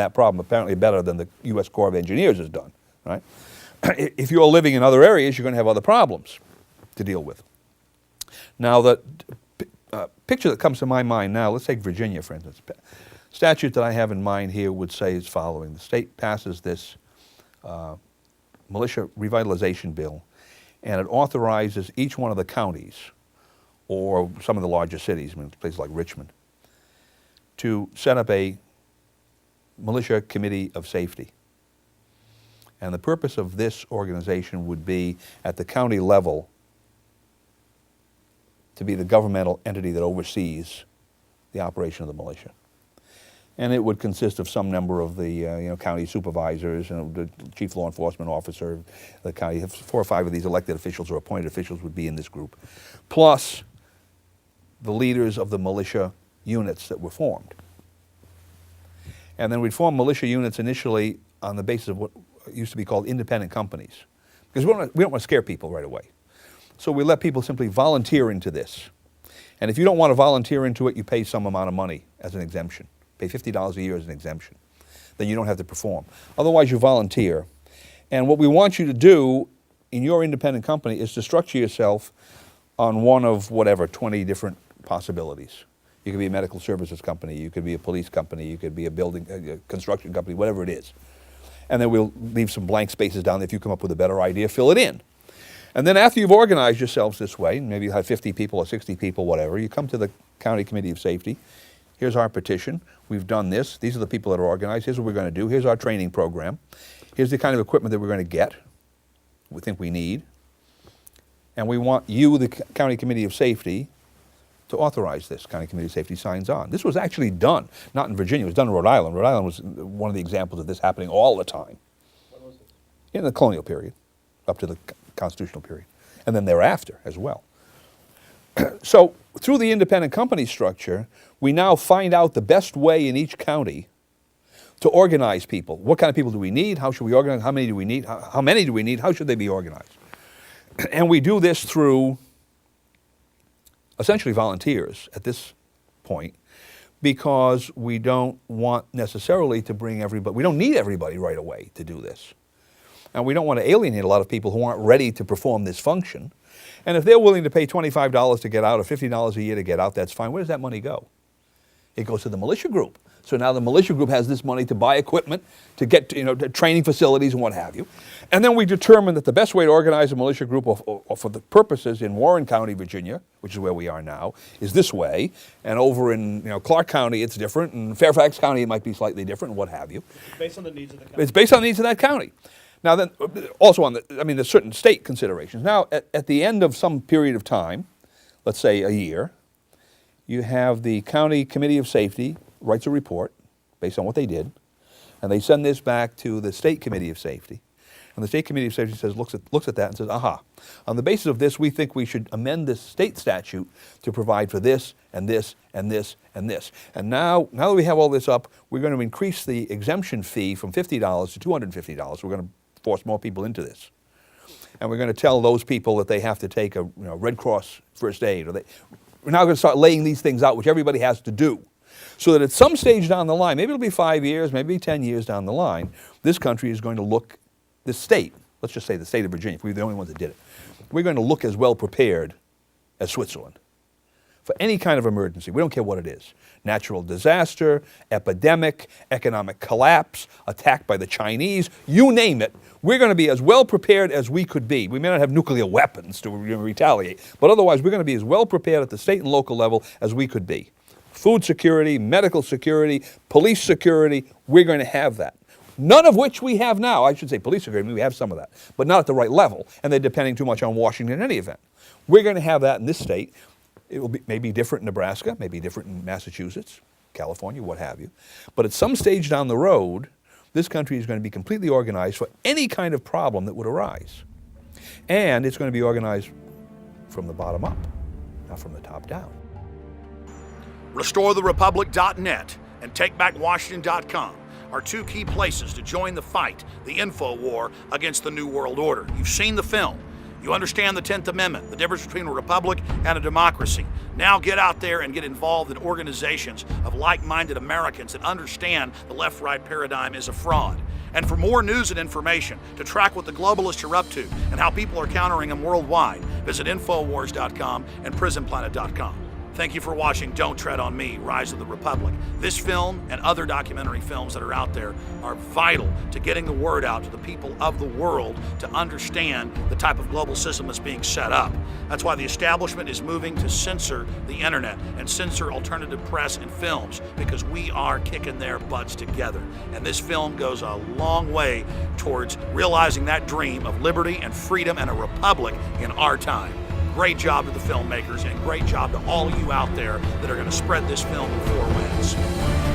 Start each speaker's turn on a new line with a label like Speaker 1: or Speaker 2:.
Speaker 1: that problem apparently better than the U.S. Corps of Engineers has done, right? If you're living in other areas, you're going to have other problems to deal with. Now, the picture that comes to my mind now, let's take Virginia, for instance. Statute that I have in mind here would say as following. The state passes this militia revitalization bill, and it authorizes each one of the counties, or some of the larger cities, I mean, places like Richmond, to set up a militia committee of safety. And the purpose of this organization would be, at the county level, to be the governmental entity that oversees the operation of the militia. And it would consist of some number of the county supervisors, the chief law enforcement officer, the county. 4 or 5 of these elected officials or appointed officials would be in this group, plus the leaders of the militia units that were formed. And then we'd form militia units initially on the basis of what used to be called independent companies, because we don't want to scare people right away. So we let people simply volunteer into this. And if you don't want to volunteer into it, you pay some amount of money as an exemption. Pay $50 a year as an exemption. Then you don't have to perform. Otherwise, you volunteer. And what we want you to do in your independent company is to structure yourself on one of whatever, 20 different possibilities. You could be a medical services company, you could be a police company, you could be a building, construction company, whatever it is. And then we'll leave some blank spaces down there. If you come up with a better idea, fill it in. And then after you've organized yourselves this way, maybe you have 50 people or 60 people, whatever, you come to the County Committee of Safety. Here's our petition. We've done this. These are the people that are organized. Here's what we're going to do. Here's our training program. Here's the kind of equipment that we're going to get, we think we need. And we want you, the County Committee of Safety, to authorize this. County Committee of Safety signs on. This was actually done, not in Virginia, it was done in Rhode Island. Rhode Island was one of the examples of this happening all the time.
Speaker 2: When was it?
Speaker 1: In the colonial period, up to the constitutional period, and then thereafter as well. So through the independent company structure, we now find out the best way in each county to organize people. What kind of people do we need? How should we organize? How many do we need? How many do we need? How should they be organized? And we do this through essentially volunteers at this point, because we don't want necessarily to bring everybody, we don't need everybody right away to do this. And we don't want to alienate a lot of people who aren't ready to perform this function. And if they're willing to pay $25 to get out or $50 a year to get out, that's fine. Where does that money go? It goes to the militia group. So now the militia group has this money to buy equipment, to get to training facilities and what have you. And then we determine that the best way to organize a militia group or for the purposes in Warren County, Virginia, which is where we are now, is this way. And over in Clark County, it's different. And Fairfax County, it might be slightly different and what have you.
Speaker 2: It's based on the needs of the county.
Speaker 1: It's based on the needs of that county. Now then, also on there's certain state considerations. Now, at the end of some period of time, let's say a year, you have the County Committee of Safety writes a report based on what they did, and they send this back to the State Committee of Safety. And the State Committee of Safety looks at that and says, aha, on the basis of this, we think we should amend this state statute to provide for this and this and this and this. And now that we have all this up, we're going to increase the exemption fee from $50 to $250. We're going to force more people into this. And we're going to tell those people that they have to take a Red Cross first aid. We're now going to start laying these things out, which everybody has to do. So that at some stage down the line, maybe it'll be 5 years, maybe 10 years down the line, this country is going to look, this state, let's just say the state of Virginia, if we're the only ones that did it, we're going to look as well prepared as Switzerland for any kind of emergency. We don't care what it is. Natural disaster, epidemic, economic collapse, attack by the Chinese, you name it. We're going to be as well prepared as we could be. We may not have nuclear weapons to retaliate, but otherwise we're going to be as well prepared at the state and local level as we could be. Food security, medical security, police security, we're going to have that. None of which we have now. I should say police security, we have some of that, but not at the right level, and they're depending too much on Washington in any event. We're going to have that in this state. It will be maybe different in Nebraska, maybe different in Massachusetts, California, what have you. But at some stage down the road, this country is going to be completely organized for any kind of problem that would arise. And it's going to be organized from the bottom up, not from the top down.
Speaker 3: RestoreTheRepublic.net and TakeBackWashington.com are 2 key places to join the fight, the info war against the New World Order. You've seen the film. You understand the 10th Amendment, the difference between a republic and a democracy. Now get out there and get involved in organizations of like-minded Americans that understand the left-right paradigm is a fraud. And for more news and information, to track what the globalists are up to and how people are countering them worldwide, visit Infowars.com and PrisonPlanet.com. Thank you for watching Don't Tread on Me, Rise of the Republic. This film and other documentary films that are out there are vital to getting the word out to the people of the world to understand the type of global system that's being set up. That's why the establishment is moving to censor the internet and censor alternative press and films, because we are kicking their butts together. And this film goes a long way towards realizing that dream of liberty and freedom and a republic in our time. Great job to the filmmakers, and great job to all of you out there that are going to spread this film to four winds.